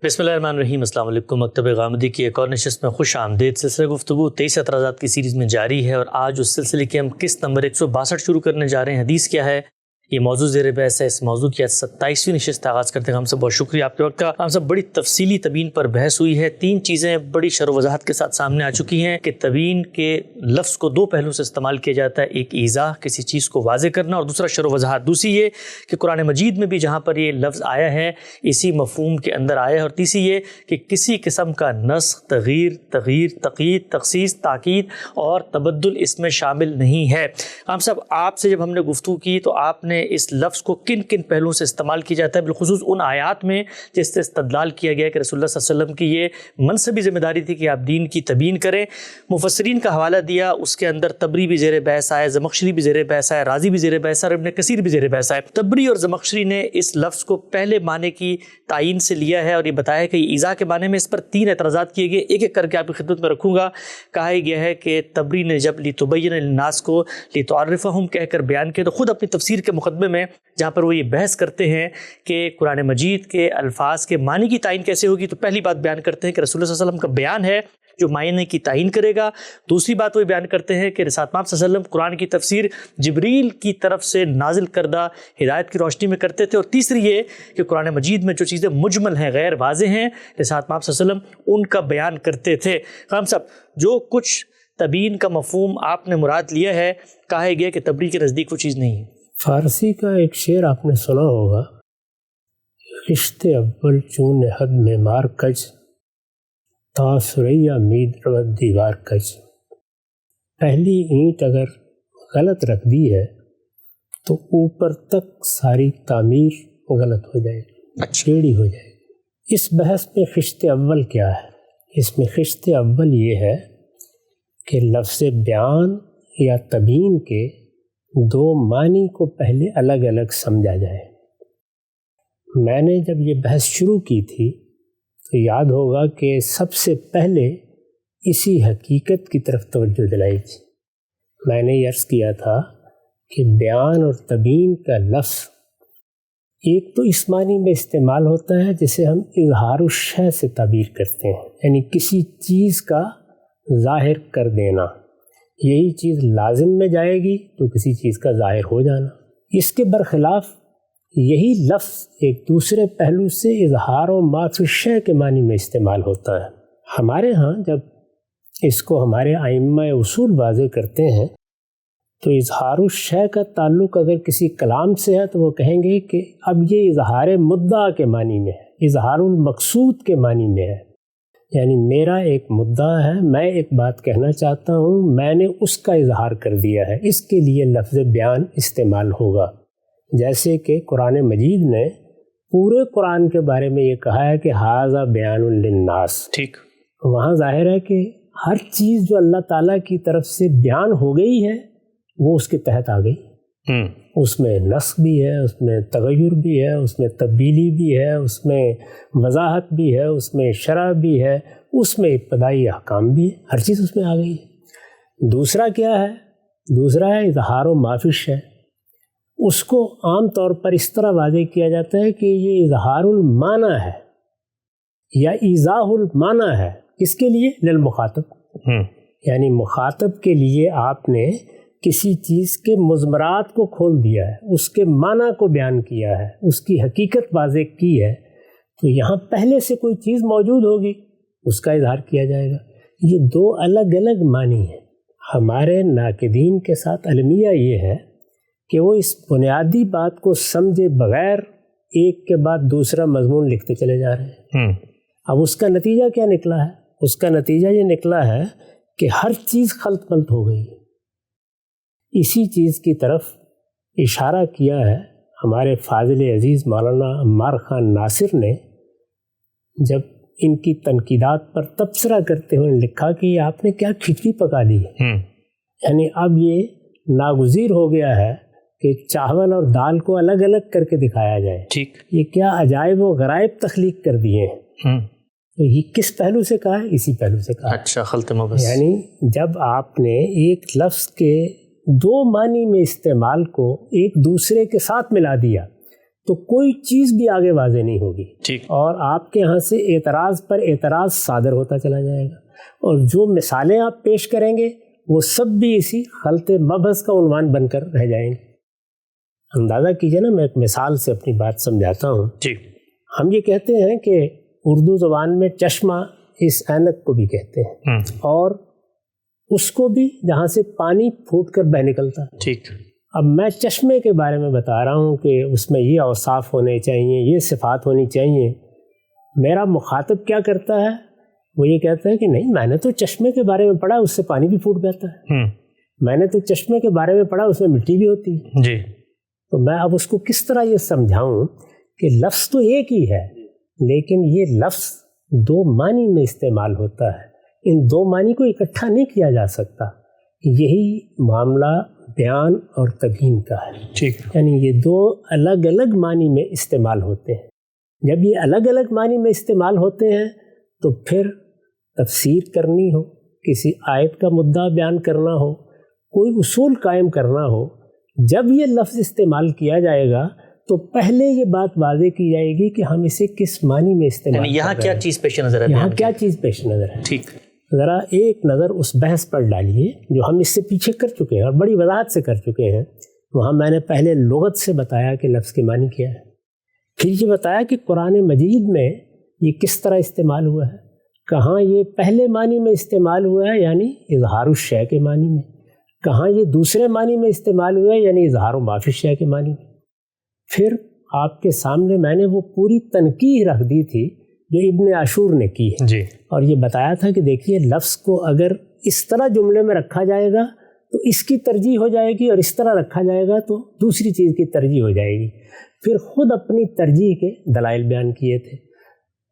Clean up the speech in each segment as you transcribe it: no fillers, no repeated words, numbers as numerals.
بسم اللہ الرحمن الرحیم۔ السلام علیکم۔ مکتب غامدی کی ایک اور نشست میں خوش آمدید۔ سلسلہ گفتگو 23 اعتراضات کی سیریز میں جاری ہے، اور آج اس سلسلے کی ہم قسط نمبر 162 شروع کرنے جا رہے ہیں۔ حدیث کیا ہے، یہ موضوع زیر بحث ہے۔ اس موضوع کی 27ویں نشست آغاز کرتے ہیں۔ ہم سب بہت شکریہ آپ کے وقت کا۔ ہم سب بڑی تفصیلی تبیین پر بحث ہوئی ہے۔ 3 چیزیں بڑی شرح و وضاحت کے ساتھ سامنے آ چکی ہیں کہ تبیین کے لفظ کو 2 پہلو سے استعمال کیا جاتا ہے، ایک ایضاح، کسی چیز کو واضح کرنا، اور دوسرا شرح و وضاحت۔ دوسری یہ کہ قرآن مجید میں بھی جہاں پر یہ لفظ آیا ہے اسی مفہوم کے اندر آیا ہے، اور تیسری یہ کہ کسی قسم کا نسخ، تغییر، تقیید، تخصیص، تاکید اور تبدل اس میں شامل نہیں ہے۔ ہم سب آپ سے جب ہم نے گفتگو کی تو آپ نے اس لفظ کو کن کن پہلوؤں سے استعمال کیا جاتا ہے، بالخصوص ان آیات میں جس سے استدلال کیا گیا کہ رسول اللہ صلی اللہ علیہ وسلم کی یہ منصبی ذمہ داری تھی کہ آپ دین کی تبیین کریں۔ مفسرین کا حوالہ دیا، اس کے اندر طبری بھی زیر بحث آیا، زمخشری بھی زیر بحث آیا، رازی بھی زیر بحث آیا، اور ابن کثیر بھی زیر بحث آیا۔ طبری اور زمخشری نے اس لفظ کو پہلے معنی کی تعین سے لیا ہے اور یہ بتایا کہ یہ ایضاح کے معنی میں اس پر 3 اعتراضات کیے گئے، ایک ایک کر کے آپ کی خدمت میں رکھوں گا۔ کہا گیا ہے کہ طبری نے جب لتبین للناس کو لتعرفہم کہہ کر بیان کیا، تو خود اپنی تفسیر کے مقدمے میں جہاں پر وہ یہ بحث کرتے ہیں کہ قرآن مجید کے الفاظ کے معنی کی تعین کیسے ہوگی، تو پہلی بات بیان کرتے ہیں کہ رسول اللہ صلی اللہ علیہ وسلم کا بیان ہے جو معنی کی تعین کرے گا۔ دوسری بات وہ بیان کرتے ہیں کہ رسالت مآب صلی اللہ علیہ وسلم قرآن کی تفسیر جبریل کی طرف سے نازل کردہ ہدایت کی روشنی میں کرتے تھے، اور تیسری یہ کہ قرآن مجید میں جو چیزیں مجمل ہیں، غیر واضح ہیں، رسالت مآب صلی اللہ علیہ وسلم ان کا بیان کرتے تھے۔ ہم سب جو کچھ تبیین کا مفہوم آپ نے مراد لیا ہے، کہا گیا کہ طبری کے نزدیک وہ چیز نہیں ہے۔ فارسی کا ایک شعر آپ نے سنا ہوگا، خشت اول چون حد میں مار کج، تا سریا مید رود دیوار کج۔ پہلی اینٹ اگر غلط رکھ دی ہے تو اوپر تک ساری تعمیر غلط ہو جائے گی، ٹیڑھی ہو جائے گی۔ اس بحث میں خشت اول کیا ہے؟ اس میں خشت اول یہ ہے کہ لفظ بیان یا تبیین کے 2 معنی کو پہلے الگ الگ سمجھا جائے۔ میں نے جب یہ بحث شروع کی تھی تو یاد ہوگا کہ سب سے پہلے اسی حقیقت کی طرف توجہ دلائی تھی۔ میں نے یہ عرض کیا تھا کہ بیان اور تبیین کا لفظ ایک تو اس معنی میں استعمال ہوتا ہے جسے ہم اظہار الشیء سے تعبیر کرتے ہیں، یعنی کسی چیز کا ظاہر کر دینا۔ یہی چیز لازم میں جائے گی تو کسی چیز کا ظاہر ہو جانا۔ اس کے برخلاف یہی لفظ ایک دوسرے پہلو سے اظہار و ما فی الشیء کے معنی میں استعمال ہوتا ہے۔ ہمارے ہاں جب اس کو ہمارے ائمہ اصول واضح کرتے ہیں تو اظہار الشیء کا تعلق اگر کسی کلام سے ہے تو وہ کہیں گے کہ اب یہ اظہار مدعا کے معنی میں ہے، اظہار المقصود کے معنی میں ہے، یعنی میرا ایک مدعا ہے، میں ایک بات کہنا چاہتا ہوں، میں نے اس کا اظہار کر دیا ہے، اس کے لیے لفظ بیان استعمال ہوگا۔ جیسے کہ قرآن مجید نے پورے قرآن کے بارے میں یہ کہا ہے کہ ھذا بیان للناس، ٹھیک، وہاں ظاہر ہے کہ ہر چیز جو اللہ تعالیٰ کی طرف سے بیان ہو گئی ہے وہ اس کے تحت آ گئی۔ اس میں نسخ بھی ہے، اس میں تغیر بھی ہے، اس میں تبدیلی بھی ہے، اس میں وضاحت بھی ہے، اس میں شرح بھی ہے، اس میں ابتدائی احکام بھی ہے، ہر چیز اس میں آ گئی ہے۔ دوسرا کیا ہے؟ دوسرا ہے اظہار و ما فی الشیء۔ اس کو عام طور پر اس طرح واضح کیا جاتا ہے کہ یہ اظہار المعنی ہے یا ایضاح المعنی ہے۔ کس کے لیے؟ للمخاطب، یعنی مخاطب کے لیے آپ نے کسی چیز کے مضمرات کو کھول دیا ہے، اس کے معنی کو بیان کیا ہے، اس کی حقیقت واضح کی ہے، تو یہاں پہلے سے کوئی چیز موجود ہوگی، اس کا اظہار کیا جائے گا۔ یہ 2 الگ الگ معنی ہیں۔ ہمارے ناقدین کے ساتھ المیہ یہ ہے کہ وہ اس بنیادی بات کو سمجھے بغیر ایک کے بعد دوسرا مضمون لکھتے چلے جا رہے ہیں۔ اب اس کا نتیجہ کیا نکلا ہے؟ اس کا نتیجہ یہ نکلا ہے کہ ہر چیز خلط ملط ہو گئی۔ اسی چیز کی طرف اشارہ کیا ہے ہمارے فاضل عزیز مولانا عمار خان ناصر نے، جب ان کی تنقیدات پر تبصرہ کرتے ہوئے لکھا کہ یہ آپ نے کیا کھچڑی پکا لی ہے، یعنی اب یہ ناگزیر ہو گیا ہے کہ چاول اور دال کو الگ الگ کر کے دکھایا جائے۔ ٹھیک، یہ کیا عجائب و غرائب تخلیق کر دیے ہیں۔ تو یہ کس پہلو سے کہا ہے؟ اسی پہلو سے کہا ہے۔ اچھا، خلط مبس، یعنی جب آپ نے ایک لفظ کے 2 معنی میں استعمال کو ایک دوسرے کے ساتھ ملا دیا تو کوئی چیز بھی آگے واضح نہیں ہوگی، ٹھیک، اور آپ کے ہاں سے اعتراض پر اعتراض صادر ہوتا چلا جائے گا، اور جو مثالیں آپ پیش کریں گے وہ سب بھی اسی خلط مبحث کا عنوان بن کر رہ جائیں گے۔ اندازہ کیجئے نا، میں ایک مثال سے اپنی بات سمجھاتا ہوں۔ جی، ہم یہ کہتے ہیں کہ اردو زبان میں چشمہ اس اینک کو بھی کہتے ہیں، اور اس کو بھی جہاں سے پانی پھوٹ کر بہہ نکلتا ہے۔ ٹھیک، اب میں چشمے کے بارے میں بتا رہا ہوں کہ اس میں یہ اوصاف ہونے چاہیے، یہ صفات ہونی چاہیے۔ میرا مخاطب کیا کرتا ہے؟ وہ یہ کہتا ہے کہ نہیں، میں نے تو چشمے کے بارے میں پڑھا، اس سے پانی بھی پھوٹ جاتا ہے، میں نے تو چشمے کے بارے میں پڑھا، اس میں مٹی بھی ہوتی ہے۔ جی، تو میں اب اس کو کس طرح یہ سمجھاؤں کہ لفظ تو ایک ہی ہے، لیکن یہ لفظ دو معنی میں استعمال ہوتا ہے، ان دو معنی کو اکٹھا نہیں کیا جا سکتا۔ یہی معاملہ بیان اور تبیین کا ہے، ٹھیک، یعنی یہ دو الگ الگ معنی میں استعمال ہوتے ہیں۔ جب یہ الگ الگ معنی میں استعمال ہوتے ہیں تو پھر تفسیر کرنی ہو، کسی آیت کا مدعا بیان کرنا ہو، کوئی اصول قائم کرنا ہو، جب یہ لفظ استعمال کیا جائے گا تو پہلے یہ بات واضح کی جائے گی کہ ہم اسے کس معنی میں استعمال یعنی یہاں کیا چیز پیش نظر ہے، یہاں کیا چیز پیش نظر ہے۔ ٹھیک، ذرا ایک نظر اس بحث پر ڈالیے جو ہم اس سے پیچھے کر چکے ہیں اور بڑی وضاحت سے کر چکے ہیں۔ وہاں میں نے پہلے لغت سے بتایا کہ لفظ کے معنی کیا ہے، پھر یہ بتایا کہ قرآن مجید میں یہ کس طرح استعمال ہوا ہے، کہاں یہ پہلے معنی میں استعمال ہوا ہے یعنی اظہار الشیء کے معنی میں، کہاں یہ دوسرے معنی میں استعمال ہوا ہے یعنی اظہار ما فی الشیء کے معنی میں۔ پھر آپ کے سامنے میں نے وہ پوری تنقیح رکھ دی تھی جو ابن عاشور نے کی ہے، جی، اور یہ بتایا تھا کہ دیکھیے لفظ کو اگر اس طرح جملے میں رکھا جائے گا تو اس کی ترجیح ہو جائے گی، اور اس طرح رکھا جائے گا تو دوسری چیز کی ترجیح ہو جائے گی۔ پھر خود اپنی ترجیح کے دلائل بیان کیے تھے۔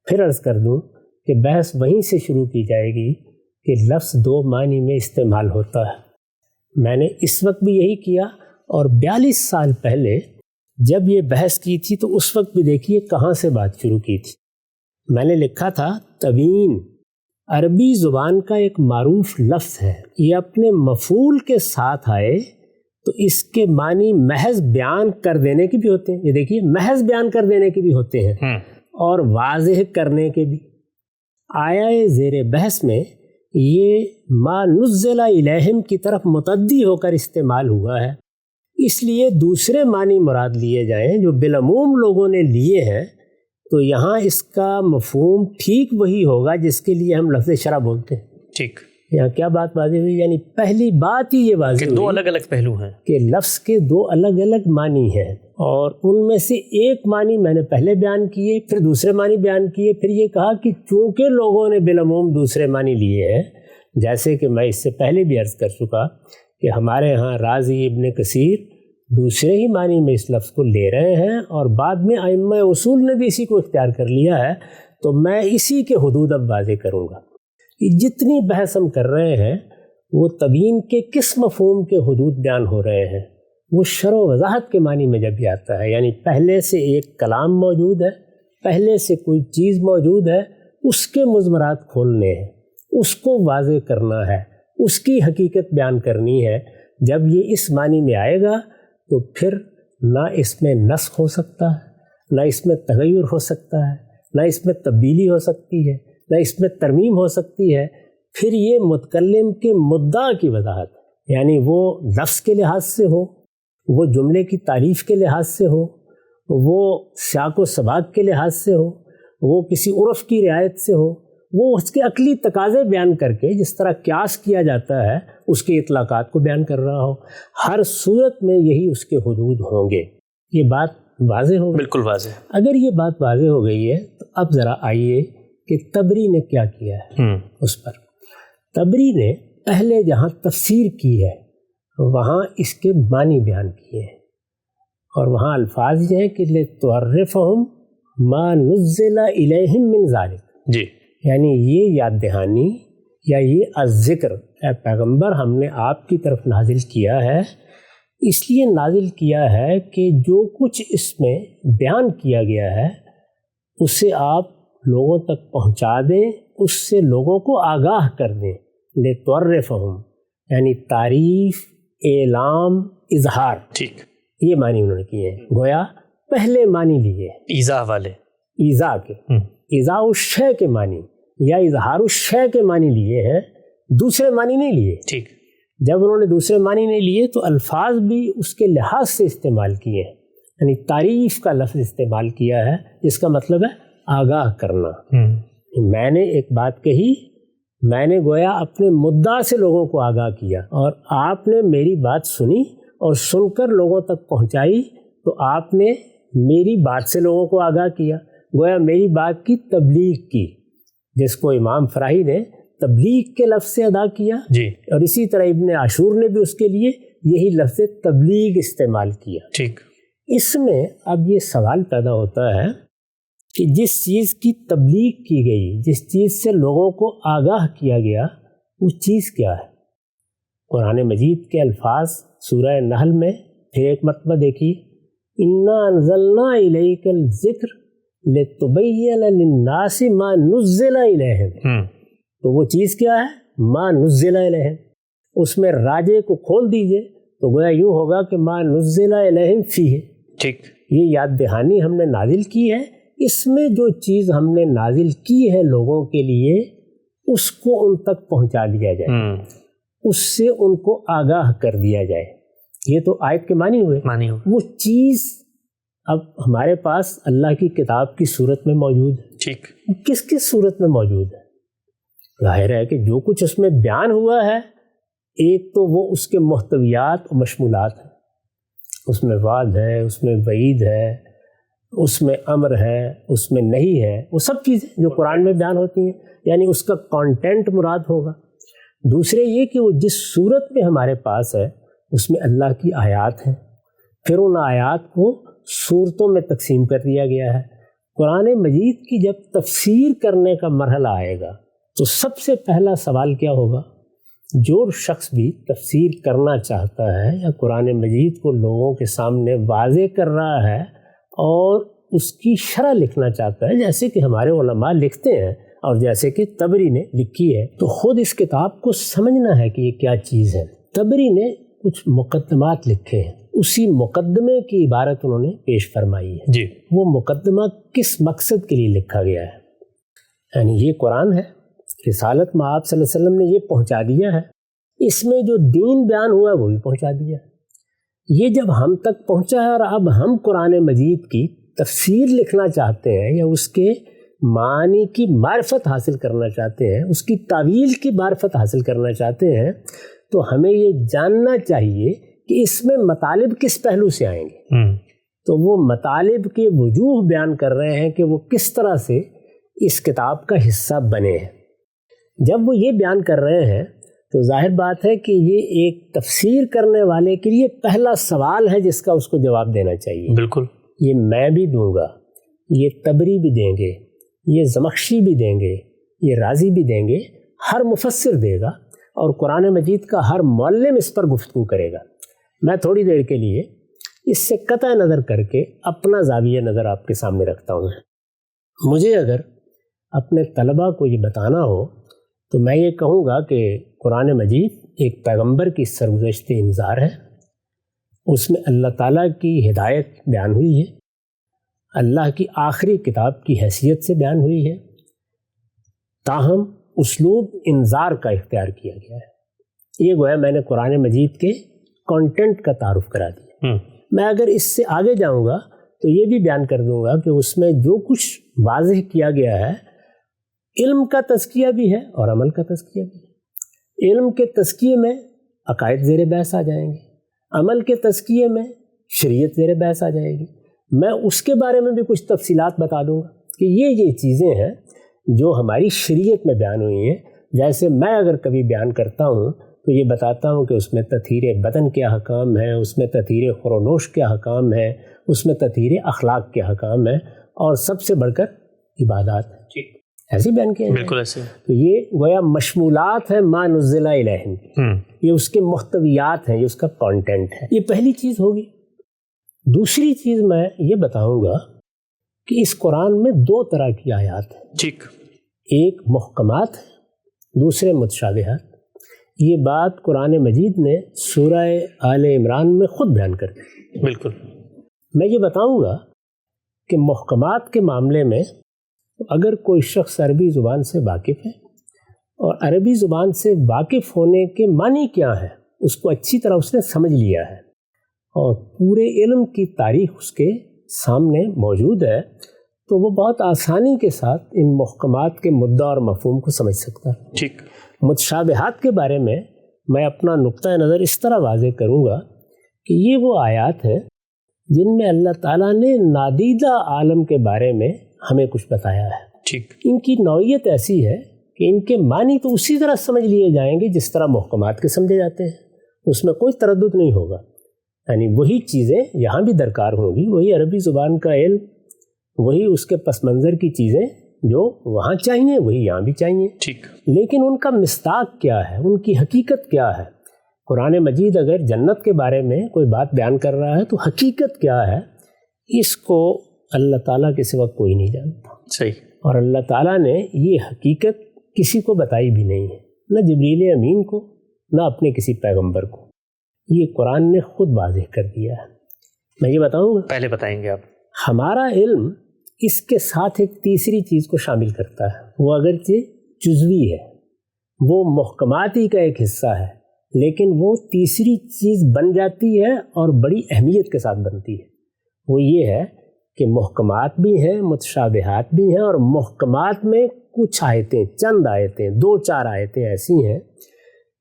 پھر عرض کر دوں کہ بحث وہیں سے شروع کی جائے گی کہ لفظ دو معنی میں استعمال ہوتا ہے۔ میں نے اس وقت بھی یہی کیا، اور 42 سال پہلے جب یہ بحث کی تھی تو اس وقت بھی دیکھیے کہاں سے بات شروع کی تھی۔ میں نے لکھا تھا تبیین عربی زبان کا ایک معروف لفظ ہے، یہ اپنے مفعول کے ساتھ آئے تو اس کے معنی محض بیان کر دینے کے بھی ہوتے ہیں، یہ دیکھیے محض بیان کر دینے کے بھی ہوتے ہیں اور واضح کرنے کے بھی۔ آیا زیر بحث میں یہ ما نزل الیہم کی طرف متعدی ہو کر استعمال ہوا ہے، اس لیے دوسرے معنی مراد لیے جائیں جو بالعموم لوگوں نے لیے ہیں، تو یہاں اس کا مفہوم ٹھیک وہی ہوگا جس کے لیے ہم لفظ شرع بولتے ہیں۔ ٹھیک، یہاں کیا بات واضح ہوئی؟ یعنی پہلی بات ہی یہ واضح کہ ہوئی دو الگ الگ پہلو ہیں کہ لفظ کے دو الگ الگ معنی ہیں، اور ان میں سے ایک معنی میں نے پہلے بیان کیے، پھر دوسرے معنی بیان کیے، پھر یہ کہا کہ چونکہ لوگوں نے بالعموم دوسرے معنی لیے ہیں، جیسے کہ میں اس سے پہلے بھی عرض کر چکا کہ ہمارے ہاں رازی ابن کثیر دوسرے ہی معنی میں اس لفظ کو لے رہے ہیں، اور بعد میں ائمہ اصول نے بھی اسی کو اختیار کر لیا ہے، تو میں اسی کے حدود اب واضح کروں گا کہ جتنی بحث ہم کر رہے ہیں وہ تبیین کے کس مفہوم کے حدود بیان ہو رہے ہیں، وہ شرح و وضاحت کے معنی میں جب بھی آتا ہے، یعنی پہلے سے ایک کلام موجود ہے، پہلے سے کوئی چیز موجود ہے، اس کے مضمرات کھولنے ہیں، اس کو واضح کرنا ہے، اس کی حقیقت بیان کرنی ہے۔ جب یہ اس معنی میں آئے گا تو پھر نہ اس میں نسخ ہو سکتا ہے، نہ اس میں تغیر ہو سکتا ہے، نہ اس میں تبدیلی ہو سکتی ہے، نہ اس میں ترمیم ہو سکتی ہے۔ پھر یہ متکلم کے مدعا کی وضاحت، یعنی وہ لفظ کے لحاظ سے ہو، وہ جملے کی تعریف کے لحاظ سے ہو، وہ سیاق و سباق کے لحاظ سے ہو، وہ کسی عرف کی رعایت سے ہو، وہ اس کے عقلی تقاضے بیان کر کے جس طرح قیاس کیا جاتا ہے اس کے اطلاقات کو بیان کر رہا ہو، ہر صورت میں یہی اس کے حدود ہوں گے۔ یہ بات واضح ہو گئی؟ بالکل واضح۔ اگر یہ بات واضح ہو گئی ہے تو اب ذرا آئیے کہ طبری نے کیا کیا ہے اس پر۔ طبری نے پہلے جہاں تفسیر کی ہے وہاں اس کے معنی بیان کیے ہیں، اور وہاں الفاظ یہ ہیں کہ لِتُعَرِّفَهُمْ مَا نُزِّلَ إِلَيْهِمْ مِنْ ذَلِكَ، جی، یعنی یہ یاد دہانی یا یہ الذکر اے پیغمبر ہم نے آپ کی طرف نازل کیا ہے، اس لیے نازل کیا ہے کہ جو کچھ اس میں بیان کیا گیا ہے اسے آپ لوگوں تک پہنچا دیں، اس سے لوگوں کو آگاہ کر دیں۔ لِتُعَرِّفَهُمْ یعنی تعریف، اعلام، اظہار، ٹھیک، یہ معنی انہوں نے کیے ہیں۔ گویا پہلے معنی لیے، ایذا والے، ایذا کے، ایذا الشے کے معنی یا اظہار الشے کے معنی لیے ہیں، دوسرے معنی نہیں لیے۔ ٹھیک، جب انہوں نے دوسرے معنی نہیں لیے تو الفاظ بھی اس کے لحاظ سے استعمال کیے ہیں، یعنی تعریف کا لفظ استعمال کیا ہے جس کا مطلب ہے آگاہ کرنا۔ میں نے ایک بات کہی، میں نے گویا اپنے مدعا سے لوگوں کو آگاہ کیا، اور آپ نے میری بات سنی اور سن کر لوگوں تک پہنچائی، تو آپ نے میری بات سے لوگوں کو آگاہ کیا، گویا میری بات کی تبلیغ کی، جس کو امام فراہی نے تبلیغ کے لفظ سے ادا کیا جی، اور اسی طرح ابن عاشور نے بھی اس کے لیے یہی لفظ تبلیغ استعمال کیا۔ ٹھیک، اس میں اب یہ سوال پیدا ہوتا ہے کہ جس چیز کی تبلیغ کی گئی، جس چیز سے لوگوں کو آگاہ کیا گیا، وہ چیز کیا ہے؟ قرآن مجید کے الفاظ سورہ نحل میں پھر ایک مرتبہ دیکھیے، انا انزلنا الیک الذکر لتبین للناس ما نزل الیہم، تو وہ چیز کیا ہے؟ ما نزل الیہم۔ اس میں راجے کو کھول دیجئے تو گویا یوں ہوگا کہ ما نزل الیہم فیہ، ٹھیک، یہ یاد دہانی ہم نے نازل کی ہے، اس میں جو چیز ہم نے نازل کی ہے لوگوں کے لیے اس کو ان تک پہنچا دیا جائے، اس سے ان کو آگاہ کر دیا جائے۔ یہ تو آیت کے معنی ہوئے۔ وہ چیز اب ہمارے پاس اللہ کی کتاب کی صورت میں موجود ہے۔ ٹھیک، کس کس صورت میں موجود ہے؟ ظاہر ہے کہ جو کچھ اس میں بیان ہوا ہے، ایک تو وہ اس کے محتویات و مشمولات ہیں، اس میں وعد ہے، اس میں وعید ہے، اس میں امر ہے، اس میں نہیں ہے، وہ سب چیزیں جو قرآن میں بیان ہوتی ہیں، یعنی اس کا کانٹینٹ مراد ہوگا۔ دوسرے یہ کہ وہ جس صورت میں ہمارے پاس ہے اس میں اللہ کی آیات ہیں، پھر ان آیات کو صورتوں میں تقسیم کر دیا گیا ہے۔ قرآن مجید کی جب تفسیر کرنے کا مرحلہ آئے گا تو سب سے پہلا سوال کیا ہوگا؟ جو شخص بھی تفسیر کرنا چاہتا ہے یا قرآن مجید کو لوگوں کے سامنے واضح کر رہا ہے اور اس کی شرح لکھنا چاہتا ہے، جیسے کہ ہمارے علماء لکھتے ہیں اور جیسے کہ طبری نے لکھی ہے، تو خود اس کتاب کو سمجھنا ہے کہ یہ کیا چیز ہے۔ طبری نے کچھ مقدمات لکھے ہیں، اسی مقدمے کی عبارت انہوں نے پیش فرمائی ہے۔ جی، وہ مقدمہ کس مقصد کے لیے لکھا گیا ہے؟ یعنی یہ قرآن ہے، رسالت میں آپ صلی اللہ علیہ وسلم نے یہ پہنچا دیا ہے، اس میں جو دین بیان ہوا ہے وہ بھی پہنچا دیا ہے۔ یہ جب ہم تک پہنچا ہے اور اب ہم قرآن مجید کی تفسیر لکھنا چاہتے ہیں یا اس کے معنی کی معرفت حاصل کرنا چاہتے ہیں، اس کی تعویل کی معرفت حاصل کرنا چاہتے ہیں، تو ہمیں یہ جاننا چاہیے کہ اس میں مطالب کس پہلو سے آئیں گے۔ تو وہ مطالب کے وجوہ بیان کر رہے ہیں کہ وہ کس طرح سے اس کتاب کا حصہ بنے ہیں۔ جب وہ یہ بیان کر رہے ہیں تو ظاہر بات ہے کہ یہ ایک تفسیر کرنے والے کے لیے پہلا سوال ہے جس کا اس کو جواب دینا چاہیے۔ بالکل، یہ میں بھی دوں گا، یہ طبری بھی دیں گے، یہ زمخشری بھی دیں گے، یہ رازی بھی دیں گے، ہر مفسر دے گا اور قرآن مجید کا ہر معلم اس پر گفتگو کرے گا۔ میں تھوڑی دیر کے لیے اس سے قطع نظر کر کے اپنا زاویہ نظر آپ کے سامنے رکھتا ہوں۔ مجھے اگر اپنے طلباء کو یہ بتانا ہو تو میں یہ کہوں گا کہ قرآن مجید ایک پیغمبر کی سرگزشت انذار ہے، اس میں اللہ تعالیٰ کی ہدایت بیان ہوئی ہے، اللہ کی آخری کتاب کی حیثیت سے بیان ہوئی ہے، تاہم اسلوب انذار کا اختیار کیا گیا ہے۔ یہ گویا میں نے قرآن مجید کے کانٹینٹ کا تعارف کرا دیا۔ میں اگر اس سے آگے جاؤں گا تو یہ بھی بیان کر دوں گا کہ اس میں جو کچھ واضح کیا گیا ہے، علم کا تزکیہ بھی ہے اور عمل کا تزکیہ بھی ہے۔ علم کے تزکیے میں عقائد زیر بحث آ جائیں گے، عمل کے تزکیے میں شریعت زیر بحث آ جائے گی۔ میں اس کے بارے میں بھی کچھ تفصیلات بتا دوں گا کہ یہ چیزیں ہیں جو ہماری شریعت میں بیان ہوئی ہیں۔ جیسے میں اگر کبھی بیان کرتا ہوں تو یہ بتاتا ہوں کہ اس میں تطہیر بدن کے احکام ہیں، اس میں تطہیر خورنوش کے احکام ہیں، اس میں تطہیر اخلاق کے احکام ہیں، اور سب سے بڑھ کر عبادات ہیں۔ ایسے بیان کیا بالکل ایسے۔ تو یہ گویا مشمولات ہیں ما نزل الیہم، یہ اس کے محتویات ہیں، یہ اس کا کانٹینٹ ہے۔ یہ پہلی چیز ہوگی۔ دوسری چیز میں یہ بتاؤں گا کہ اس قرآن میں دو طرح کی آیات ہیں، ٹھیک، ایک محکمات ہے، دوسرے متشابہات۔ یہ بات قرآن مجید نے سورہ آل عمران میں خود بیان کر دی۔ بالکل، میں یہ بتاؤں گا کہ محکمات کے معاملے میں اگر کوئی شخص عربی زبان سے واقف ہے اور عربی زبان سے واقف ہونے کے معنی کیا ہے اس کو اچھی طرح اس نے سمجھ لیا ہے اور پورے علم کی تاریخ اس کے سامنے موجود ہے، تو وہ بہت آسانی کے ساتھ ان محکمات کے مدعا اور مفہوم کو سمجھ سکتا ہے۔ ٹھیک۔ متشابہات کے بارے میں اپنا نقطۂ نظر اس طرح واضح کروں گا کہ یہ وہ آیات ہیں جن میں اللہ تعالیٰ نے نادیدہ عالم کے بارے میں ہمیں کچھ بتایا ہے۔ ٹھیک۔ ان کی نوعیت ایسی ہے کہ ان کے معنی تو اسی طرح سمجھ لیے جائیں گے جس طرح محکمات کے سمجھے جاتے ہیں، اس میں کوئی تردد نہیں ہوگا، یعنی وہی چیزیں یہاں بھی درکار ہوں گی، وہی عربی زبان کا علم، وہی اس کے پس منظر کی چیزیں جو وہاں چاہیے وہی یہاں بھی چاہیے۔ ٹھیک۔ لیکن ان کا مصداق کیا ہے، ان کی حقیقت کیا ہے؟ قرآن مجید اگر جنت کے بارے میں کوئی بات بیان کر رہا ہے تو حقیقت کیا ہے اس کو اللہ تعالیٰ کے سوا کوئی نہیں جانتا۔ صحیح۔ اور اللہ تعالیٰ نے یہ حقیقت کسی کو بتائی بھی نہیں ہے، نہ جبریل امین کو، نہ اپنے کسی پیغمبر کو، یہ قرآن نے خود واضح کر دیا ہے۔ میں یہ بتاؤں گا، پہلے بتائیں گے آپ۔ ہمارا علم اس کے ساتھ ایک تیسری چیز کو شامل کرتا ہے، وہ اگرچہ جزوی ہے، وہ محکمات ہی کا ایک حصہ ہے، لیکن وہ تیسری چیز بن جاتی ہے اور بڑی اہمیت کے ساتھ بنتی ہے۔ وہ یہ ہے کہ محکمات بھی ہیں، متشابہات بھی ہیں، اور محکمات میں کچھ آیتیں، چند آیتیں، 2-4 آیتیں ایسی ہیں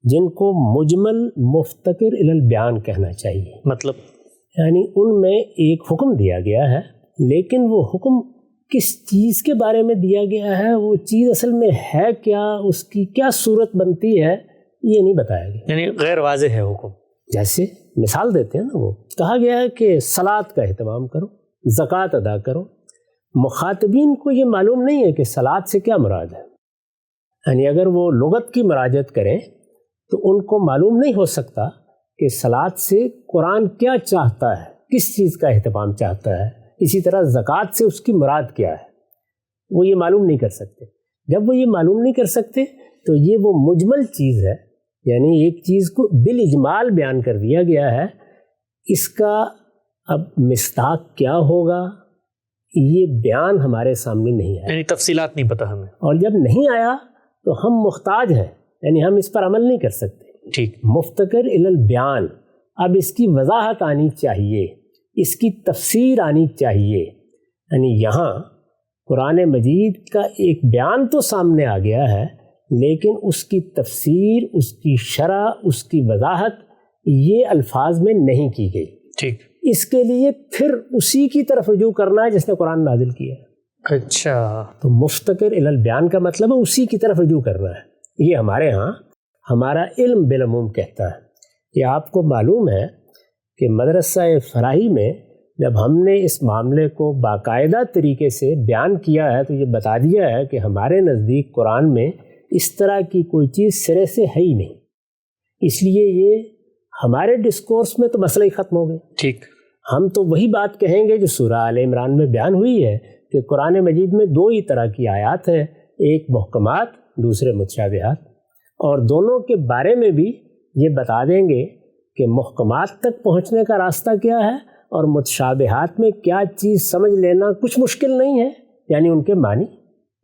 جن کو مجمل مفتقر الی البیان کہنا چاہیے۔ مطلب یعنی ان میں ایک حکم دیا گیا ہے، لیکن وہ حکم کس چیز کے بارے میں دیا گیا ہے، وہ چیز اصل میں ہے کیا، اس کی کیا صورت بنتی ہے، یہ نہیں بتایا گیا، یعنی غیر واضح ہے حکم۔ جیسے مثال دیتے ہیں نا، وہ کہا گیا ہے کہ صلاۃ کا اہتمام کرو، زکوٰۃ ادا کرو۔ مخاطبین کو یہ معلوم نہیں ہے کہ صلاۃ سے کیا مراد ہے، یعنی اگر وہ لغت کی مراجعت کریں تو ان کو معلوم نہیں ہو سکتا کہ صلاۃ سے قرآن کیا چاہتا ہے، کس چیز کا اہتمام چاہتا ہے۔ اسی طرح زکوٰۃ سے اس کی مراد کیا ہے، وہ یہ معلوم نہیں کر سکتے۔ جب وہ یہ معلوم نہیں کر سکتے تو یہ وہ مجمل چیز ہے، یعنی ایک چیز کو بالاجمال بیان کر دیا گیا ہے، اس کا اب مصداق کیا ہوگا یہ بیان ہمارے سامنے نہیں آیا، یعنی تفصیلات نہیں پتہ ہمیں، اور جب نہیں آیا تو ہم محتاج ہیں، یعنی ہم اس پر عمل نہیں کر سکتے۔ ٹھیک۔ مفتقر الی البیان، اب اس کی وضاحت آنی چاہیے، اس کی تفسیر آنی چاہیے، یعنی یہاں قرآن مجید کا ایک بیان تو سامنے آ گیا ہے، لیکن اس کی تفسیر، اس کی شرح، اس کی وضاحت یہ الفاظ میں نہیں کی گئی۔ ٹھیک۔ اس کے لیے پھر اسی کی طرف رجوع کرنا ہے جس نے قرآن نازل کیا ہے۔ اچھا، تو مفتقر الی البیان کا مطلب ہے اسی کی طرف رجوع کرنا ہے۔ یہ ہمارے ہاں ہمارا علم بالعموم کہتا ہے۔ یہ آپ کو معلوم ہے کہ مدرسہ فراہی میں جب ہم نے اس معاملے کو باقاعدہ طریقے سے بیان کیا ہے تو یہ بتا دیا ہے کہ ہمارے نزدیک قرآن میں اس طرح کی کوئی چیز سرے سے ہے ہی نہیں، اس لیے یہ ہمارے ڈسکورس میں تو مسئلہ ہی ختم ہو گیا۔ ٹھیک۔ ہم تو وہی بات کہیں گے جو سورہ آل عمران میں بیان ہوئی ہے کہ قرآن مجید میں 2 ہی طرح کی آیات ہیں، ایک محکمات، دوسرے متشابہات، اور دونوں کے بارے میں بھی یہ بتا دیں گے کہ محکمات تک پہنچنے کا راستہ کیا ہے اور متشابہات میں کیا چیز سمجھ لینا کچھ مشکل نہیں ہے، یعنی ان کے معنی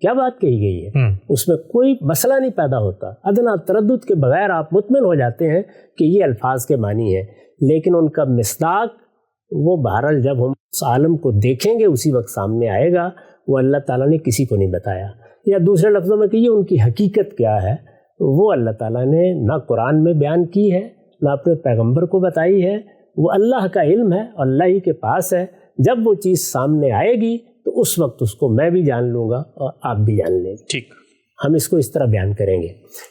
کیا بات کہی گئی ہے، اس میں کوئی مسئلہ نہیں پیدا ہوتا، ادنا تردد کے بغیر آپ مطمئن ہو جاتے ہیں کہ یہ الفاظ کے معنی ہیں، لیکن ان کا مصداق وہ بہرحال جب ہم اس عالم کو دیکھیں گے اسی وقت سامنے آئے گا، وہ اللہ تعالیٰ نے کسی کو نہیں بتایا، یا دوسرے لفظوں میں کہیے ان کی حقیقت کیا ہے وہ اللہ تعالیٰ نے نہ قرآن میں بیان کی ہے نہ اپنے پیغمبر کو بتائی ہے، وہ اللہ کا علم ہے اور اللہ ہی کے پاس ہے۔ جب وہ چیز سامنے آئے گی تو اس وقت اس کو میں بھی جان لوں گا اور آپ بھی جان لیں گے۔ ٹھیک۔ ہم اس کو اس طرح بیان کریں گے،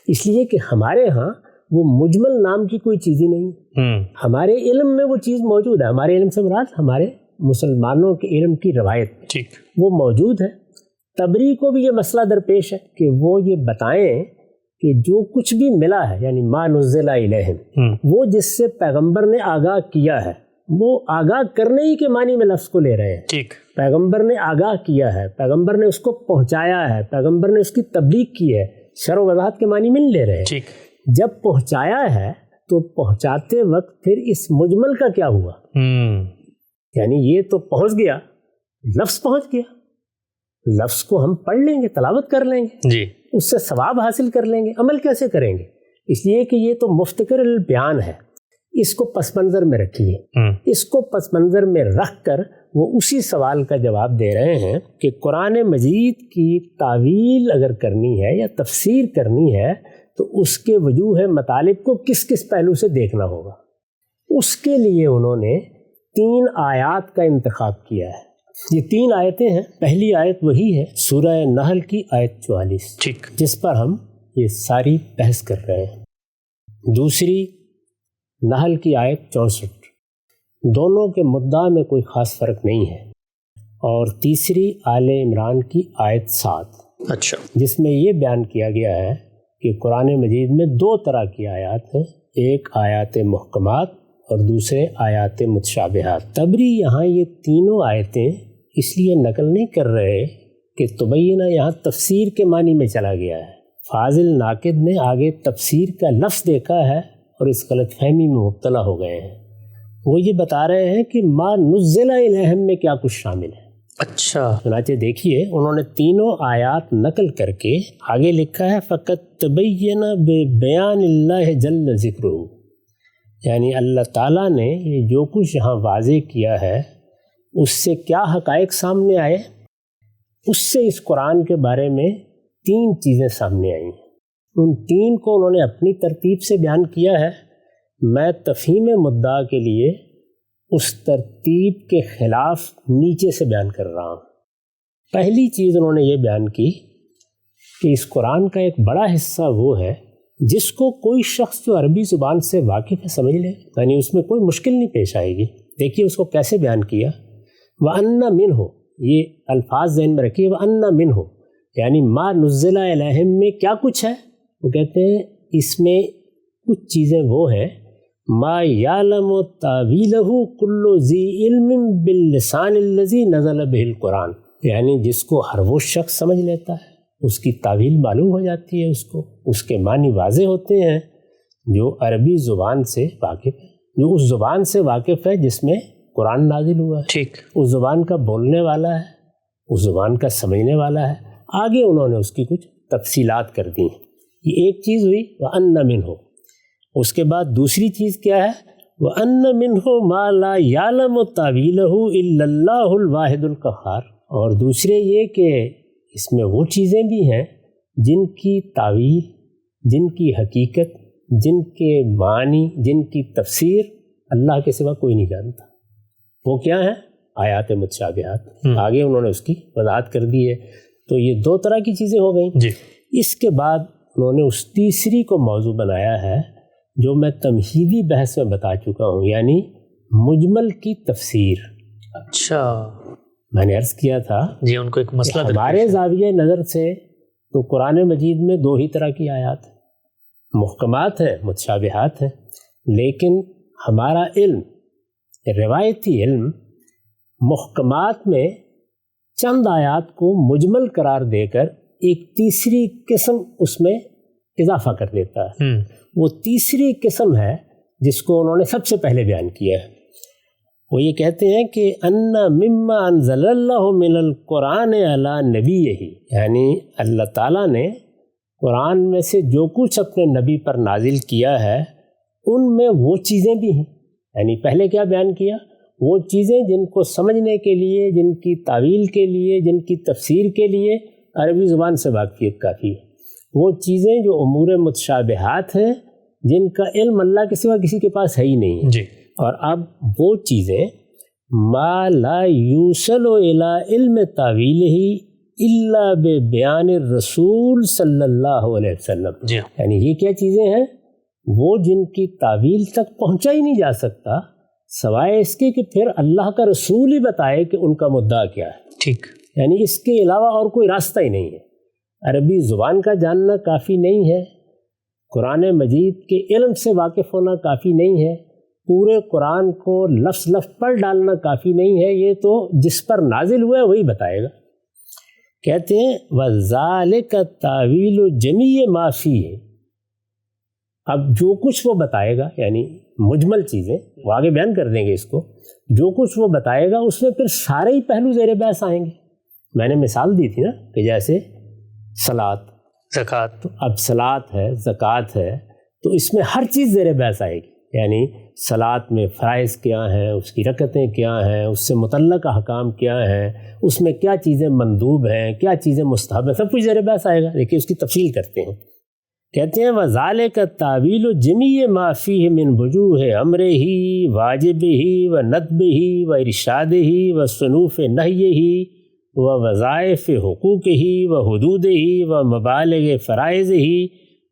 اس لیے کہ ہمارے ہاں وہ مجمل نام کی کوئی چیز ہی نہیں، ہمارے علم میں وہ چیز موجود ہے، ہمارے علم سے مراد ہمارے مسلمانوں کے علم کی روایت، ٹھیک، وہ موجود ہے۔ تبری کو بھی یہ مسئلہ درپیش ہے کہ وہ یہ بتائیں کہ جو کچھ بھی ملا ہے، یعنی ما نزل الیہم، وہ جس سے پیغمبر نے آگاہ کیا ہے، وہ آگاہ کرنے ہی کے معنی میں لفظ کو لے رہے ہیں۔ ٹھیک، پیغمبر نے آگاہ کیا ہے، پیغمبر نے اس کو پہنچایا ہے، پیغمبر نے اس کی تبلیغ کی ہے، شرح و وضاحت کے معنی میں نہیں لے رہے ہیں۔ ٹھیک، جب پہنچایا ہے تو پہنچاتے وقت پھر اس مجمل کا کیا ہوا، یعنی یہ تو پہنچ گیا لفظ پہنچ گیا، لفظ کو ہم پڑھ لیں گے، تلاوت کر لیں گے، جی، اس سے ثواب حاصل کر لیں گے، عمل کیسے کریں گے؟ اس لیے کہ یہ تو مفتکر البیان ہے، اس کو پس منظر میں رکھیے۔ اس کو پس منظر میں رکھ کر وہ اسی سوال کا جواب دے رہے ہیں کہ قرآن مجید کی تعویل اگر کرنی ہے یا تفسیر کرنی ہے تو اس کے وجوہ مطالب کو کس کس پہلو سے دیکھنا ہوگا۔ اس کے لیے انہوں نے 3 آیات کا انتخاب کیا ہے۔ یہ 3 آیتیں ہیں۔ پہلی آیت وہی ہے سورہ نحل کی آیت 44، ٹھیک، جس پر ہم یہ ساری بحث کر رہے ہیں۔ دوسری نحل کی آیت 64، دونوں کے مدعا میں کوئی خاص فرق نہیں ہے۔ اور تیسری آل عمران کی آیت 7، اچھا، جس میں یہ بیان کیا گیا ہے کہ قرآن مجید میں 2 طرح کی آیات ہیں، ایک آیات محکمات اور دوسرے آیات متشابہات۔ تبری یہاں یہ تینوں آیتیں اس لیے نقل نہیں کر رہے کہ تبینہ یہاں تفسیر کے معنی میں چلا گیا ہے۔ فاضل ناقد نے آگے تفسیر کا لفظ دیکھا ہے اور اس غلط فہمی میں مبتلا ہو گئے ہیں۔ وہ یہ بتا رہے ہیں کہ ما نزل الیہم میں کیا کچھ شامل ہے۔ اچھا، چنانچہ دیکھیے انہوں نے تینوں آیات نقل کر کے آگے لکھا ہے فقط تبین ببیان اللہ جل ذکرہ، یعنی اللہ تعالیٰ نے یہ جو کچھ یہاں واضح کیا ہے اس سے کیا حقائق سامنے آئے، اس سے اس قرآن کے بارے میں 3 چیزیں سامنے آئی ہیں۔ ان 3 کو انہوں نے اپنی ترتیب سے بیان کیا ہے، میں تفہیم مدعا کے لیے اس ترتیب کے خلاف نیچے سے بیان کر رہا ہوں۔ پہلی چیز انہوں نے یہ بیان کی کہ اس قرآن کا ایک بڑا حصہ وہ ہے جس کو کوئی شخص جو عربی زبان سے واقف ہے سمجھ لے، یعنی اس میں کوئی مشکل نہیں پیش آئے گی۔ دیکھیے اس کو کیسے بیان کیا، وَأَنَّ مِنْهُ، یہ الفاظ ذہن میں رکھیے، وَأَنَّ مِنْهُ یعنی ما نزل الیہم میں کیا کچھ ہے۔ وہ کہتے ہیں اس میں کچھ چیزیں وہ ہیں ما یعلم تاویلہ کل ذی علم باللسان الذی نزل بہ القرآن، یعنی جس کو ہر وہ شخص سمجھ لیتا ہے، اس کی تعویل معلوم ہو جاتی ہے، اس کے معنی واضح ہوتے ہیں، جو عربی زبان سے واقف ہے، جو اس زبان سے واقف ہے جس میں قرآن نازل ہوا ہے، ٹھیک، اس زبان کا بولنے والا ہے، اس زبان کا سمجھنے والا ہے۔ آگے انہوں نے اس کی کچھ تفصیلات کر دی ہیں۔ یہ ایک چیز ہوئی وَأَنَّ مِنْهُ۔ اس کے بعد دوسری چیز کیا ہے، وَأَنَّ مِنْهُ مَا لَا يَعْلَمُ تَأْوِيلَهُ إِلَّا اللَّهُ الْوَاحِدُ الْقَهَّارُ، اور دوسرے یہ کہ اس میں وہ چیزیں بھی ہیں جن کی تعویل، جن کی حقیقت، جن کے معنی، جن کی تفسیر اللہ کے سوا کوئی نہیں جانتا۔ وہ کیا ہیں؟ آیات متشابہات۔ آگے انہوں نے اس کی وضاحت کر دی ہے۔ تو یہ 2 طرح کی چیزیں ہو گئیں۔ جی، اس کے بعد انہوں نے اس تیسری کو موضوع بنایا ہے جو میں تمہیدی بحث میں بتا چکا ہوں، یعنی مجمل کی تفسیر۔ اچھا، میں نے عرض کیا تھا جی، ان کو ایک مسئلہ ہمارے زاویہ نظر سے تو قرآن مجید میں 2 ہی طرح کی آیات ہیں، محکمات ہیں، متشابہات ہیں، لیکن ہمارا علم، روایتی علم، محکمات میں چند آیات کو مجمل قرار دے کر ایک تیسری قسم اس میں اضافہ کر دیتا ہے۔ وہ تیسری قسم ہے جس کو انہوں نے سب سے پہلے بیان کیا ہے۔ وہ یہ کہتے ہیں کہ ان مما انزل اللہ من القرآن علی نبیہ، یعنی اللہ تعالیٰ نے قرآن میں سے جو کچھ اپنے نبی پر نازل کیا ہے ان میں وہ چیزیں بھی ہیں، یعنی پہلے کیا بیان کیا، وہ چیزیں جن کو سمجھنے کے لیے، جن کی تعویل کے لیے، جن کی تفسیر کے لیے عربی زبان سے واقفیت کافی ہے، وہ چیزیں جو امور متشابہات ہیں جن کا علم اللہ کے سوا کسی کے پاس ہے ہی نہیں۔ جی، اور اب وہ چیزیں ما لا یوصل الی علم تاویلہ الا ببیان الرسول صلی اللہ علیہ وسلم، جی، یعنی یہ کیا چیزیں ہیں، وہ جن کی تعویل تک پہنچا ہی نہیں جا سکتا سوائے اس کے کہ پھر اللہ کا رسول ہی بتائے کہ ان کا مدعا کیا ہے۔ ٹھیک، یعنی اس کے علاوہ اور کوئی راستہ ہی نہیں ہے۔ عربی زبان کا جاننا کافی نہیں ہے، قرآن مجید کے علم سے واقف ہونا کافی نہیں ہے، پورے قرآن کو لفظ لفظ پڑھ ڈالنا کافی نہیں ہے، یہ تو جس پر نازل ہوا ہے وہی بتائے گا۔ کہتے ہیں وَذَلِكَ تَأْوِيلُ جَمِيعِ مَا فِيهِ، اب جو کچھ وہ بتائے گا، یعنی مجمل چیزیں وہ آگے بیان کر دیں گے اس کو. جو کچھ وہ بتائے گا اس میں پھر سارے ہی پہلو زیر بحث آئیں گے. میں نے مثال دی تھی نا کہ جیسے صلاۃ، زکوٰۃ، تو اب صلاۃ ہے، زکوٰۃ ہے، تو اس میں ہر چیز زیر بحث آئے گی. یعنی صلاۃ میں فرائض کیا ہیں، اس کی رکعتیں کیا ہیں، اس سے متعلق احکام کیا ہیں، اس میں کیا چیزیں مندوب ہیں، کیا چیزیں مستحب ہیں، سب کچھ زیر بحث آئے گا. دیکھیے اس کی تفصیل کرتے ہیں. کہتے ہیں وَذَلِكَ التَّأْوِيلُ جَمِيعُ مَا فِيهِ مِنْ وُجُوهِ أَمْرِهِ وَاجِبِهِ وَنَدْبِهِ وَإِرْشَادِهِ وَصُنُوفِ نَهْيِهِ وَوَظَائِفِ حُقُوقِهِ وَحُدُودِهِ وَمَبَالِغِ فَرَائِضِهِ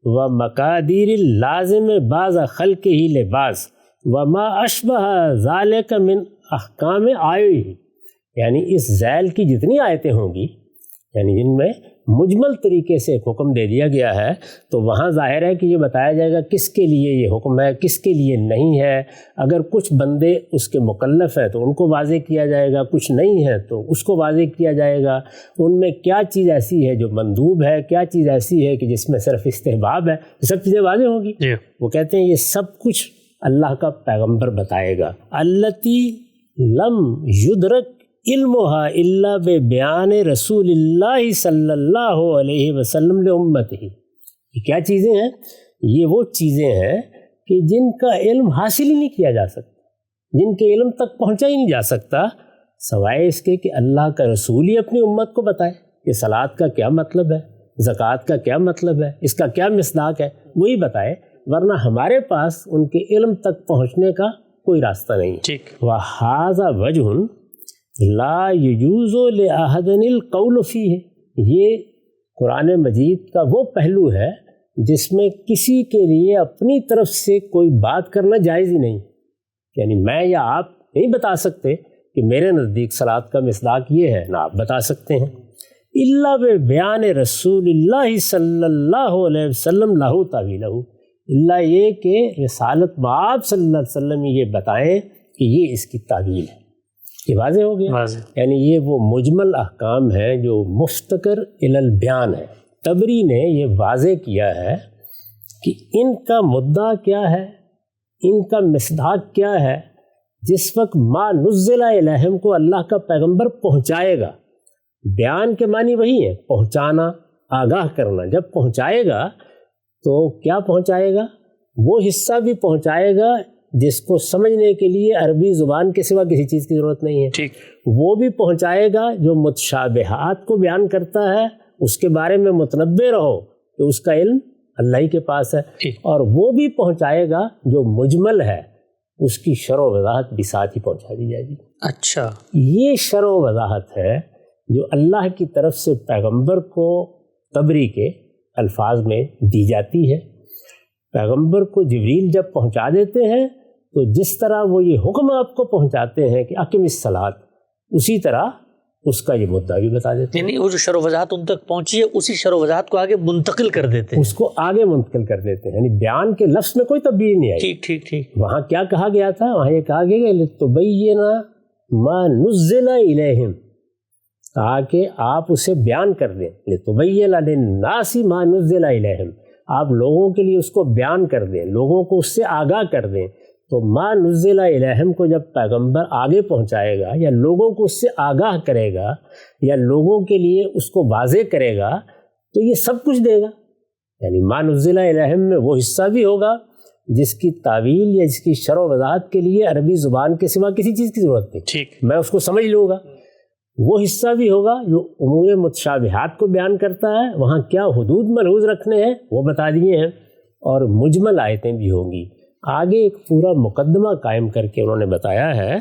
وَمَقَادِيرِ اللَّازِمِ بَعْضَ خَلْقِهِ لِبَعْضٍ وَمَا أَشْبَهَ ذَلِكَ مِنْ أَحْكَامِ آیَتِهِ. یعنی اس ذیل کی جتنی آیتیں ہوں گی، یعنی جن میں مجمل طریقے سے ایک حکم دے دیا گیا ہے، تو وہاں ظاہر ہے کہ یہ بتایا جائے گا کس کے لیے یہ حکم ہے، کس کے لیے نہیں ہے. اگر کچھ بندے اس کے مکلف ہیں تو ان کو واضح کیا جائے گا، کچھ نہیں ہے تو اس کو واضح کیا جائے گا. ان میں کیا چیز ایسی ہے جو مندوب ہے، کیا چیز ایسی ہے کہ جس میں صرف استحباب ہے، یہ سب چیزیں واضح ہوں گی. وہ کہتے ہیں یہ سب کچھ اللہ کا پیغمبر بتائے گا. التی لم یدرک علمها الا ببیان رسول اللہ صلی اللہ علیہ وسلم لامتہ. یہ کیا چیزیں ہیں؟ یہ وہ چیزیں ہیں کہ جن کا علم حاصل ہی نہیں کیا جا سکتا، جن کے علم تک پہنچا ہی نہیں جا سکتا سوائے اس کے کہ اللہ کا رسول ہی اپنی امت کو بتائے کہ صلاۃ کا کیا مطلب ہے، زکوٰۃ کا کیا مطلب ہے، اس کا کیا مصداق ہے، وہی بتائے. ورنہ ہمارے پاس ان کے علم تک پہنچنے کا کوئی راستہ نہیں. ٹھیک. وَهَذَا وَجْهٌ لا یجوز لأحد القول فیہ. یہ قرآن مجید کا وہ پہلو ہے جس میں کسی کے لیے اپنی طرف سے کوئی بات کرنا جائز ہی نہیں. یعنی میں یا آپ نہیں بتا سکتے کہ میرے نزدیک صلاۃ کا مصداق یہ ہے، نہ آپ بتا سکتے ہیں. الا ببیان رسول اللہ صلی اللہ علیہ وسلم لہ تاویلہ. اللہ یہ کہ رسالت باب صلی اللہ علیہ وسلم یہ بتائیں کہ یہ اس کی تعویل ہے. یہ واضح ہو گیا. یعنی یہ وہ مجمل احکام ہیں جو مفتقر الی البیان ہے. طبری نے یہ واضح کیا ہے کہ ان کا مدعا کیا ہے، ان کا مصداق کیا ہے. جس وقت ما نزل الیہم کو اللہ کا پیغمبر پہنچائے گا، بیان کے معنی وہی ہے، پہنچانا، آگاہ کرنا. جب پہنچائے گا تو کیا پہنچائے گا؟ وہ حصہ بھی پہنچائے گا جس کو سمجھنے کے لیے عربی زبان کے سوا کسی چیز کی ضرورت نہیں ہے. ٹھیک. وہ بھی پہنچائے گا جو متشابہات کو بیان کرتا ہے، اس کے بارے میں متنبہ رہو کہ اس کا علم اللہ ہی کے پاس ہے. اور وہ بھی پہنچائے گا جو مجمل ہے، اس کی شرح و وضاحت بھی ساتھ ہی پہنچا دی جائے گی. اچھا. یہ شرح و وضاحت ہے جو اللہ کی طرف سے پیغمبر کو طبری کے الفاظ میں دی جاتی ہے. پیغمبر کو جبریل جب پہنچا دیتے ہیں تو جس طرح وہ یہ حکم آپ کو پہنچاتے ہیں کہ اقم الصلاۃ، اسی طرح اس کا یہ مدعا بھی بتا دیتے ہیں. یعنی وہ جو شرح و وضاحت ان تک پہنچی ہے اسی شرح و وضاحت کو آگے منتقل کر دیتے ہیں، اس کو آگے منتقل کر دیتے ہیں. یعنی بیان کے لفظ میں کوئی تبدیلی نہیں آئی. ٹھیک ٹھیک ٹھیک. وہاں کیا کہا گیا تھا؟ وہاں یہ کہا گیا کہ لِتُبَيِّنَ مَا نُزِّلَ إِلَيْهِمْ، تاکہ آپ اسے بیان کر دیں. لِتُبَيِّنَ لِلنَّاسِ مَا نُزِّلَ إِلَيْهِمْ، آپ لوگوں کے لیے اس کو بیان کر دیں، لوگوں کو اس سے آگاہ کر دیں. تو ما نزل الیہم کو جب پیغمبر آگے پہنچائے گا یا لوگوں کو اس سے آگاہ کرے گا یا لوگوں کے لیے اس کو واضح کرے گا تو یہ سب کچھ دے گا. یعنی ما نزل الیہم میں وہ حصہ بھی ہوگا جس کی تعویل یا جس کی شرح و وضاحت کے لیے عربی زبان کے سوا کسی چیز کی ضرورت نہیں. ٹھیک. میں اس کو سمجھ لوں گا. وہ حصہ بھی ہوگا جو امور متشابہات کو بیان کرتا ہے، وہاں کیا حدود ملحوظ رکھنے ہیں وہ بتا دیے ہیں. اور مجمل آیتیں بھی ہوں گی. آگے ایک پورا مقدمہ قائم کر کے انہوں نے بتایا ہے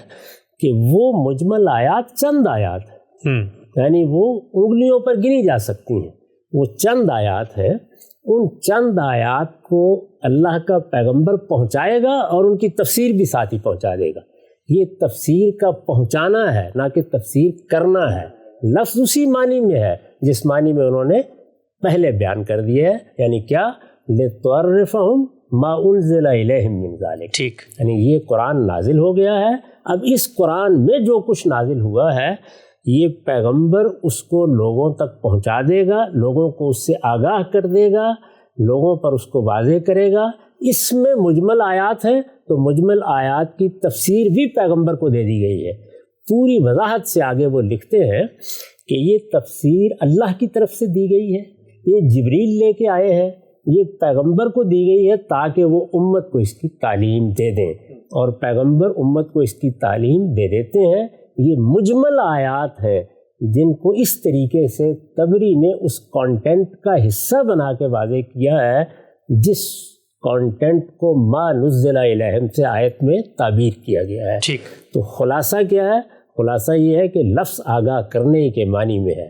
کہ وہ مجمل آیات چند آیات ہیں، یعنی وہ انگلیوں پر گنی جا سکتی ہیں. وہ چند آیات ہیں. ان چند آیات کو اللہ کا پیغمبر پہنچائے گا اور ان کی تفسیر بھی ساتھ ہی پہنچا دے گا. یہ تفسیر کا پہنچانا ہے، نہ کہ تفسیر کرنا ہے. لفظ اسی معنی میں ہے جس معنی میں انہوں نے پہلے بیان کر دیا ہے. یعنی کیا؟ لِتُعَرِّفَهُمْ ما انزل الیہم من ذالک. ٹھیک. یعنی یہ قرآن نازل ہو گیا ہے. اب اس قرآن میں جو کچھ نازل ہوا ہے یہ پیغمبر اس کو لوگوں تک پہنچا دے گا، لوگوں کو اس سے آگاہ کر دے گا، لوگوں پر اس کو واضح کرے گا اس میں مجمل آیات ہیں تو مجمل آیات کی تفسیر بھی پیغمبر کو دے دی گئی ہے. پوری وضاحت سے آگے وہ لکھتے ہیں کہ یہ تفسیر اللہ کی طرف سے دی گئی ہے، یہ جبریل لے کے آئے ہیں، یہ پیغمبر کو دی گئی ہے تاکہ وہ امت کو اس کی تعلیم دے دیں، اور پیغمبر امت کو اس کی تعلیم دے دیتے ہیں. یہ مجمل آیات ہیں جن کو اس طریقے سے طبری نے اس کانٹینٹ کا حصہ بنا کے واضح کیا ہے جس کانٹینٹ کو ما نزل الیہم سے آیت میں تعبیر کیا گیا ہے. ٹھیک. تو خلاصہ کیا ہے؟ خلاصہ یہ ہے کہ لفظ آگاہ کرنے کے معنی میں ہے،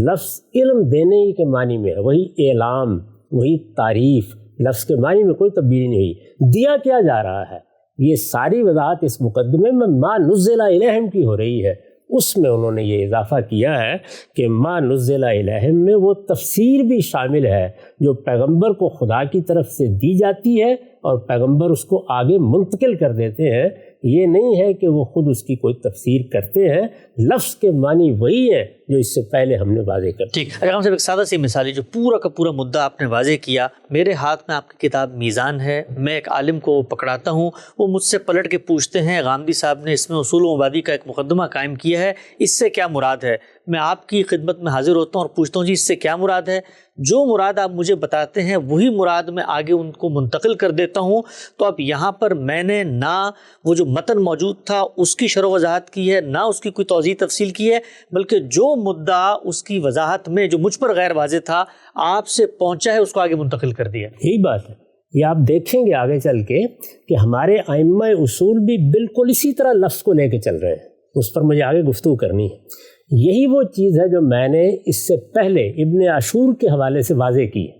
لفظ علم دینے کے معنی میں ہے، وہی اعلام، وہی تعریف، لفظ کے معنی میں کوئی تبدیلی نہیں ہوئی. دیا کیا جا رہا ہے؟ یہ ساری وضاحت اس مقدمے میں ما نزل الیہم کی ہو رہی ہے. اس میں انہوں نے یہ اضافہ کیا ہے کہ ما نزل الیہم میں وہ تفسیر بھی شامل ہے جو پیغمبر کو خدا کی طرف سے دی جاتی ہے اور پیغمبر اس کو آگے منتقل کر دیتے ہیں. یہ نہیں ہے کہ وہ خود اس کی کوئی تفسیر کرتے ہیں، لفظ کے معنی وہی ہے جو اس سے پہلے ہم نے واضح کر. ٹھیک. اگر ہم صاحب ایک سادہ سی مثال جو پورا کا پورا مدعا آپ نے واضح کیا، میرے ہاتھ میں آپ کی کتاب میزان ہے، میں ایک عالم کو پکڑاتا ہوں، وہ مجھ سے پلٹ کے پوچھتے ہیں غامدی صاحب نے اس میں اصول و مبادی کا ایک مقدمہ قائم کیا ہے، اس سے کیا مراد ہے؟ میں آپ کی خدمت میں حاضر ہوتا ہوں اور پوچھتا ہوں جی اس سے کیا مراد ہے؟ جو مراد آپ مجھے بتاتے ہیں وہی مراد میں آگے ان کو منتقل کر دیتا ہوں. تو اب یہاں پر میں نے نہ وہ جو متن موجود تھا اس کی شرح و وضاحت کی ہے، نہ اس کی کوئی توضیح تفصیل کی ہے، بلکہ جو مدعا اس کی وضاحت میں جو مجھ پر غیر واضح تھا آپ سے پہنچا ہے اس کو آگے منتقل کر دیا. یہی بات ہے. یہ آپ دیکھیں گے آگے چل کے کہ ہمارے ائمہ اصول بھی بالکل اسی طرح لفظ کو لے کے چل رہے ہیں. اس پر مجھے آگے گفتگو کرنی ہے. یہی وہ چیز ہے جو میں نے اس سے پہلے ابن عاشور کے حوالے سے واضح کی ہے.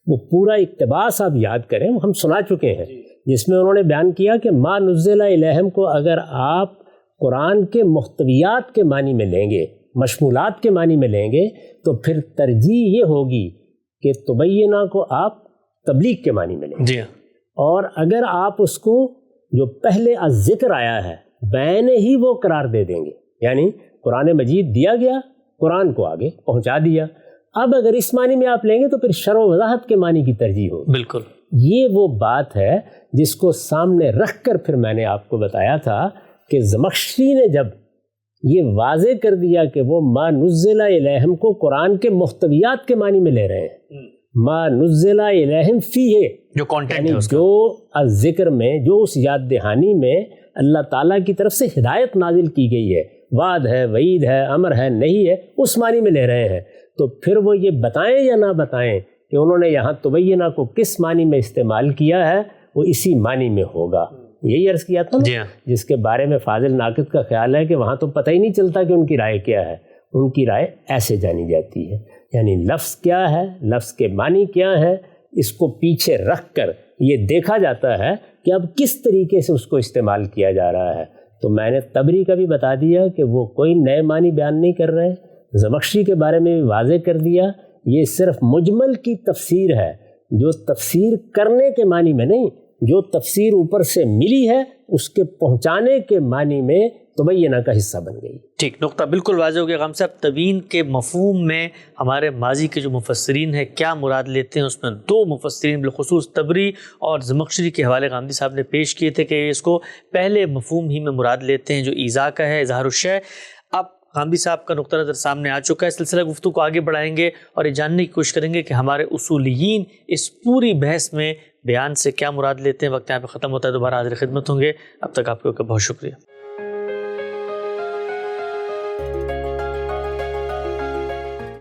وہ پورا اقتباس آپ یاد کریں، ہم سنا چکے ہیں، جس میں انہوں نے بیان کیا کہ ما نزل الیہم کو اگر آپ قرآن کے محتویات کے معنی میں لیں گے، مشمولات کے معنی میں لیں گے، تو پھر ترجیح یہ ہوگی کہ تبینہ کو آپ تبلیغ کے معنی میں لیں گے. جی. اور اگر آپ اس کو جو پہلے ذکر آیا ہے بین ہی وہ قرار دے دیں گے، یعنی قرآن مجید دیا گیا، قرآن کو آگے پہنچا دیا. اب اگر اس معنی میں آپ لیں گے تو پھر شرح و وضاحت کے معنی کی ترجیح ہوگی. بالکل. یہ وہ بات ہے جس کو سامنے رکھ کر پھر میں نے آپ کو بتایا تھا کہ زمخشری نے جب یہ واضح کر دیا کہ وہ ما نزل الیہم کو قرآن کے محتویات کے معنی میں لے رہے ہیں، ما نزل الیہم فیہ جو کانٹینٹ یعنی ہے اس کا، جو ذکر میں، جو اس یاد دہانی میں اللہ تعالیٰ کی طرف سے ہدایت نازل کی گئی ہے، وعد ہے، وعید ہے، امر ہے، نہیں ہے، اس معنی میں لے رہے ہیں. تو پھر وہ یہ بتائیں یا نہ بتائیں کہ انہوں نے یہاں تبینہ کو کس معنی میں استعمال کیا ہے، وہ اسی معنی میں ہوگا. یہی عرض کیا تھا نا، جس کے بارے میں فاضل ناقد کا خیال ہے کہ وہاں تو پتہ ہی نہیں چلتا کہ ان کی رائے کیا ہے، ان کی رائے ایسے جانی جاتی ہے. یعنی لفظ کیا ہے، لفظ کے معنی کیا ہے، اس کو پیچھے رکھ کر یہ دیکھا جاتا ہے کہ اب کس طریقے سے اس کو استعمال کیا جا رہا ہے. تو میں نے طبری کا بھی بتا دیا کہ وہ کوئی نئے معنی بیان نہیں کر رہے، زمخشری کے بارے میں بھی واضح کر دیا یہ صرف مجمل کی تفسیر ہے، جو تفسیر کرنے کے معنی میں نہیں، جو تفسیر اوپر سے ملی ہے اس کے پہنچانے کے معنی میں تبینہ کا حصہ بن گئی. ٹھیک. نقطہ بالکل واضح ہو گیا. غام صاحب تبیین کے مفہوم میں ہمارے ماضی کے جو مفسرین ہیں کیا مراد لیتے ہیں، اس میں دو مفسرین بالخصوص طبری اور زمخشری کے حوالے غامدی صاحب نے پیش کیے تھے کہ اس کو پہلے مفہوم ہی میں مراد لیتے ہیں جو ایذا کا ہے، اظہار الشیء. اب غامدی صاحب کا نقطہ نظر سامنے آ چکا ہے. سلسلہ گفتگو کو آگے بڑھائیں گے اور یہ جاننے کی کوشش کریں گے کہ ہمارے اصولیین اس پوری بحث میں بیان سے کیا مراد لیتے ہیں. وقت یہاں پہ ختم ہوتا ہے، دوبارہ حاضر خدمت ہوں گے. اب تک آپ کو بہت شکریہ.